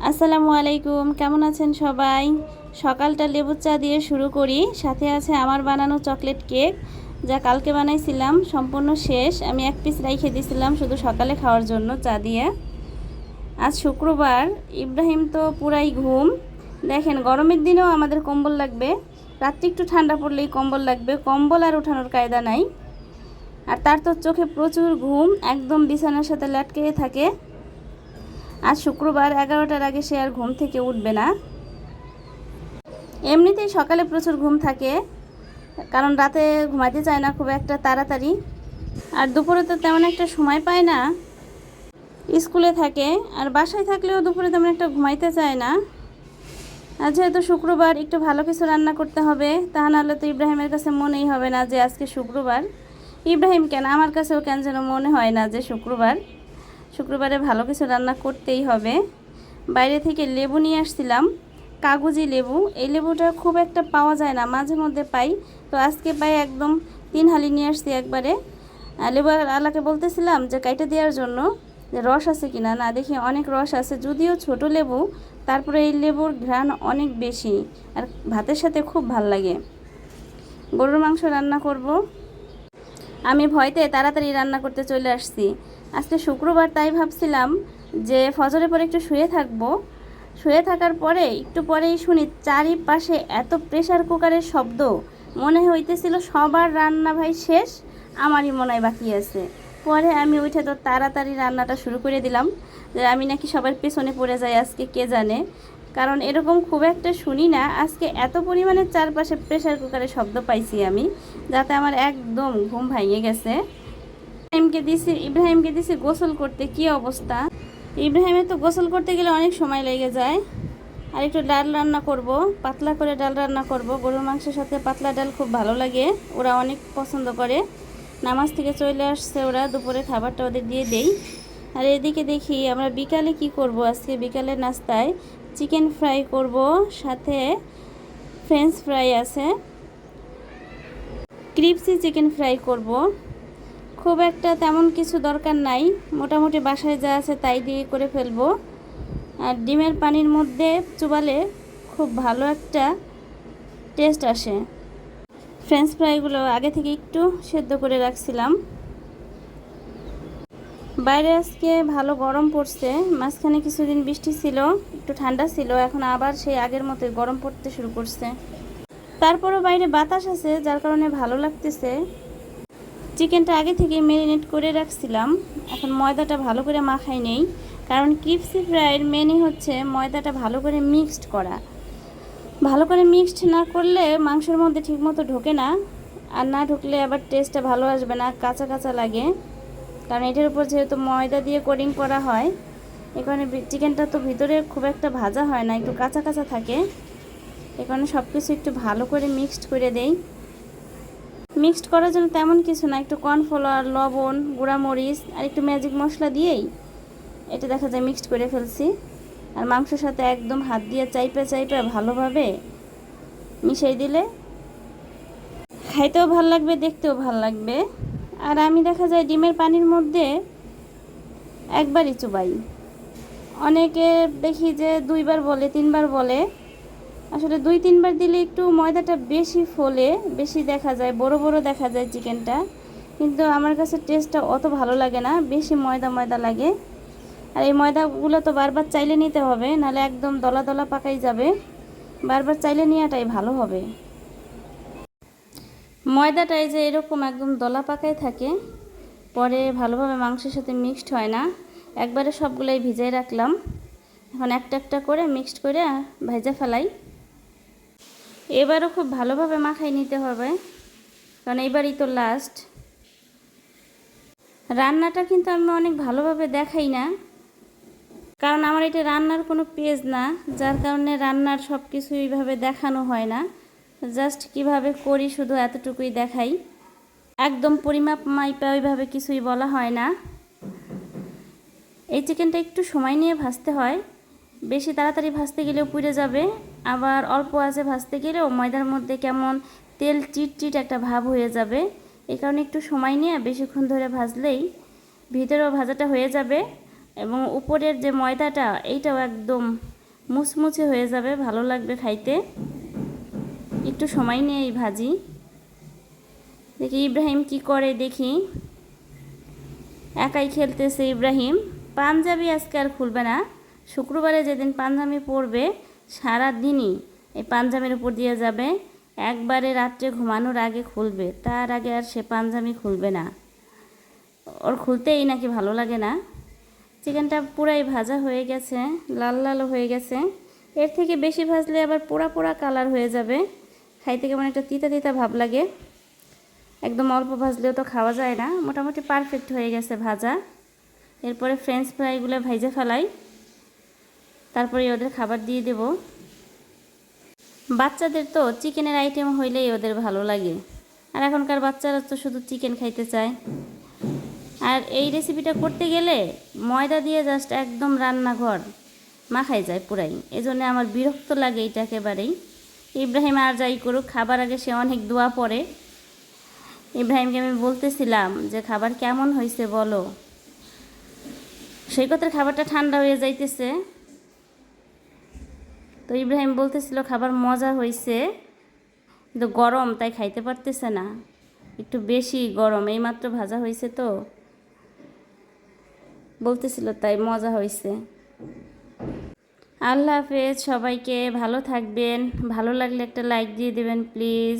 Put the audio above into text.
আসসালামু আলাইকুম, কেমন আছেন সবাই? সকালটা লেবুর চা দিয়ে শুরু করি। সাথে আছে আমার বানানো চকলেট কেক, যা কালকে বানাইছিলাম, সম্পূর্ণ শেষ। আমি এক পিস রেখে দিয়েছিলাম শুধু সকালে খাওয়ার জন্য চা দিয়ে। আজ শুক্রবার, ইব্রাহিম তো পুরাই ঘুম। দেখেন, গরমের দিনেও আমাদের কম্বল লাগবে, রাত্রি একটু ঠান্ডা পড়লেই কম্বল লাগবে, কম্বল আর ওঠানোর কায়দা নাই। আর তার তো চোখে প্রচুর ঘুম, একদম বিছানার সাথে লেটকে থাকে। আজ শুক্রবার, 11টার আগে সে আর ঘুম থেকে উঠবে না। এমনিতেই সকালে প্রচুর ঘুম থাকে, কারণ রাতে ঘুমাতে চায় না খুব একটা তাড়াতাড়ি। আর দুপুরে তো তেমন একটা সময় পায় না, স্কুলে থাকে। আর বাসায় থাকলেও দুপুরে তেমন একটা ঘুমাইতে চায় না। আর যেহেতু শুক্রবার, একটু ভালো কিছু রান্না করতে হবে, তা নাহলে তো ইব্রাহিমের কাছে মনেই হবে না যে আজকে শুক্রবার। ইব্রাহিম কেন, আমার কাছেও কেন যেন মনে হয় না যে শুক্রবার। শুক্রবারে ভালো কিছু রান্না করতেই হবে। বাইরে থেকে লেবু নিয়ে আসছিলাম, কাগজি লেবু। এই লেবুটা খুব একটা পাওয়া যায় না, মাঝে মধ্যে পাই। তো আজকে পাই একদম 3 হালি নিয়ে আসছি একবারে। লেবু আলাকে বলতেছিলাম যে কাইটা দেওয়ার জন্য, যে রস আছে কিনা। না, দেখি অনেক রস আছে, যদিও ছোট লেবু, তারপরে এই লেবুর ঘ্রাণ অনেক বেশি, আর ভাতের সাথে খুব ভাল লাগে। গরুর মাংস রান্না করব। আমি ভয়তে তাড়াতাড়ি রান্না করতে চলে আসছি। আজকে শুক্রবার, তাই ভাবছিলাম যে ফজরের পরে একটু শুয়ে থাকবো। শুয়ে থাকার পরে একটু পরেই শুনি চারিপাশে এত প্রেসার কুকারের শব্দ, মনে হইতেছিল সবার রান্না ভাই শেষ, আমারই মনে হয় বাকি আছে। পরে আমি উঠে তো তাড়াতাড়ি রান্নাটা শুরু করে দিলাম, যে আমি নাকি সবার পেছনে পড়ে যাই আজকে, কে জানে। কারণ এরকম খুব একটা শুনি না, আজকে এত পরিমাণে চারপাশে প্রেসার কুকারের শব্দ পাইছি আমি, যাতে আমার একদম ঘুম ভেঙে গেছে। ইব্রাহিমকে দিছি গোসল করতে, কি অবস্থা! ইব্রাহিমের তো গোসল করতে গেলে অনেক সময় লেগে যায়। আর একটু ডাল রান্না করব, পাতলা করে ডাল রান্না করব। গরুর মাংসের সাথে পাতলা ডাল খুব ভালো লাগে, ওরা অনেক পছন্দ করে। নামাজ থেকে চলে আসছে ওরা, দুপুরে খাবারটা ওদের দিয়ে দেই। আর এদিকে দেখি আমরা বিকালে কি করব। আজকে বিকালের নাস্তায় চিকেন ফ্রাই করব, সাথে ফ্রেঞ্চ ফ্রাই আছে, ক্রিপসি চিকেন ফ্রাই করব। খুব একটা তেমন কিছু দরকার নাই, মোটামুটি বাসায় যা আছে তাই দিয়ে করে ফেলবো। আর ডিমের পানির মধ্যে চুবালে খুব ভালো একটা টেস্ট আসে। ফ্রেঞ্চ ফ্রাইগুলো আগে থেকে একটু সেদ্ধ করে রাখছিলাম। বাইরে আজকে ভালো গরম পড়ছে, মাঝখানে কিছুদিন বৃষ্টি ছিল, একটু ঠান্ডা ছিল, এখন আবার সেই আগের মতোই গরম পড়তে শুরু করছে। তারপরও বাইরে বাতাস আছে, যার কারণে ভালো লাগতেছে। চিকেনটা আগে থেকে ম্যারিনেট করে রাখছিলাম, এখন ময়দাটা ভালো করে মাখাই নেই, কারণ ক্রিপসি ফ্রাইয়ের মেনই হচ্ছে ময়দাটা ভালো করে মিক্সড করা। ভালো করে মিক্সড না করলে মাংসের মধ্যে ঠিকমতো ঢোকে না, আর না ঢুকলে আবার টেস্টটা ভালো আসবে না, কাঁচা কাঁচা লাগে। কারণ এটার উপর যেহেতু ময়দা দিয়ে কোটিং করা হয়, এই কারণে চিকেনটা তো ভিতরে খুব একটা ভাজা হয় না, একটু কাঁচা কাঁচা থাকে। এই কারণে সব কিছু একটু ভালো করে মিক্সড করে দেই। মিক্সড করার জন্য তেমন কিছু না, একটু কর্নফ্লাওয়ার, লবণ, গুঁড়ামরিচ আর একটু ম্যাজিক মশলা দিয়েই এটা দেখা যায় মিক্সড করে ফেলছি। আর মাংসের সাথে একদম হাত দিয়ে চাইপে চাইপে ভালোভাবে মিশিয়ে দিলে খাইতেও ভাল লাগবে, দেখতেও ভাল লাগবে। আর আমি দেখা যায় ডিমের পানির মধ্যে একবারই চুবাই। অনেকে দেখি যে 2বার বলে, 3বার বলে। আসলে 2-3বার দিলে একটু ময়দাটা বেশি ফোলে, বেশি দেখা যায়, বড় বড় দেখা যায় চিকেনটা। কিন্তু আমার কাছে টেস্টটা অত ভালো লাগে না, বেশি ময়দা ময়দা লাগে। আর এই ময়দাগুলো তো বারবার চাইলে নিতে হবে, নাহলে একদম দলা দলা পাকাই যাবে। বারবার চাইলে নেওয়াটাই ভালো হবে। ময়দাটাই যে এরকম একদম দলা পাকাই থাকে, পরে ভালোভাবে মাংসের সাথে মিক্সড হয় না। একবারে সবগুলোই ভিজিয়ে রাখলাম, এখন একটা একটা করে মিক্সড করে ভেজে ফেলাই। এবারও খুব ভালোভাবে মাখাই নিতে হবে, কারণ এবারই তো লাস্ট। রান্নাটা কিন্তু আমি অনেক ভালোভাবে দেখাই না, কারণ আমার এটা রান্নার কোনো পেজ না, যার কারণে রান্নার সব কিছু এইভাবে দেখানো হয় না। জাস্ট কিভাবে করি শুধু এতটুকুই দেখাই, একদম পরিমাপ মাইপা ওইভাবে কিছুই বলা হয় না। এই চিকেনটা একটু সময় নিয়ে ভাজতে হয়, বেশি তাড়াতাড়ি ভাজতে গেলেও পুড়ে যাবে, আবার অল্প আঁচে ভাজতে গেলেও ময়দার মধ্যে কেমন তেল চিটচিট একটা ভাব হয়ে যাবে। এই কারণে একটু সময় নিয়ে বেশিক্ষণ ধরে ভাজলেই ভিতরেও ভাজাটা হয়ে যাবে, এবং উপরের যে ময়দাটা এইটাও একদম মুচমুচে হয়ে যাবে, ভালো লাগবে খাইতে। একটু সময় নিয়েই ভাজি। দেখি ইব্রাহিম কি করে, দেখি। একাই খেলতেছে ইব্রাহিম। পাঞ্জাবি আজকে আর খুলবে না, শুক্রবারে যেদিন পাঞ্জাবি পরবে সারা দিনই এই পাঞ্জাবির উপর দিয়ে যাবে। একবারে রাত্রে ঘুমানোর আগে খুলবে, তার আগে আর সে পাঞ্জাবি খুলবে না। ওর খুলতেই নাকি ভালো লাগে না। চিকেনটা পুরাই ভাজা হয়ে গেছে, লাল লাল হয়ে গেছে। এর থেকে বেশি ভাজলে আবার পোড়া পোড়া কালার হয়ে যাবে, খাইতে কেমন একটা তিতা তিতা ভাব লাগে। একদম অল্প ভাজলেও তো খাওয়া যায় না। মোটামুটি পারফেক্ট হয়ে গেছে ভাজা। এরপরে ফ্রেঞ্চ ফ্রাইগুলো ভেজে ফেলাই, তারপরে ওদের খাবার দিয়ে দেব। বাচ্চাদের তো চিকেনের আইটেম হইলেই ওদের ভালো লাগে, আর এখনকার বাচ্চারা তো শুধু চিকেন খাইতে চায়। আর এই রেসিপিটা করতে গেলে ময়দা দিয়ে জাস্ট একদম রান্নাঘর মাখাই যায় পুরাই, এজন্য আমার বিরক্ত লাগে এটা একেবারেই। ইব্রাহিম আর যাই করুক, খাবার আগে সে অনেক দোয়া পড়ে। ইব্রাহিমকে আমি বলতেছিলাম যে খাবার কেমন হয়েছে বলো, সেই কথার খাবারটা ঠান্ডা হয়ে যাইতেছে। তো ইব্রাহিম বলতেছিল খাবার মজা হয়েছে, কিন্তু গরম তাই খাইতে পারতেছে না, একটু বেশি গরম, এইমাত্র ভাজা হয়েছে তো বলতেছিল, তাই মজা হয়েছে। আল্লাহ হাফেজ, সবাইকে ভালো থাকবেন। ভালো লাগলে একটা লাইক দিয়ে দেবেন প্লিজ।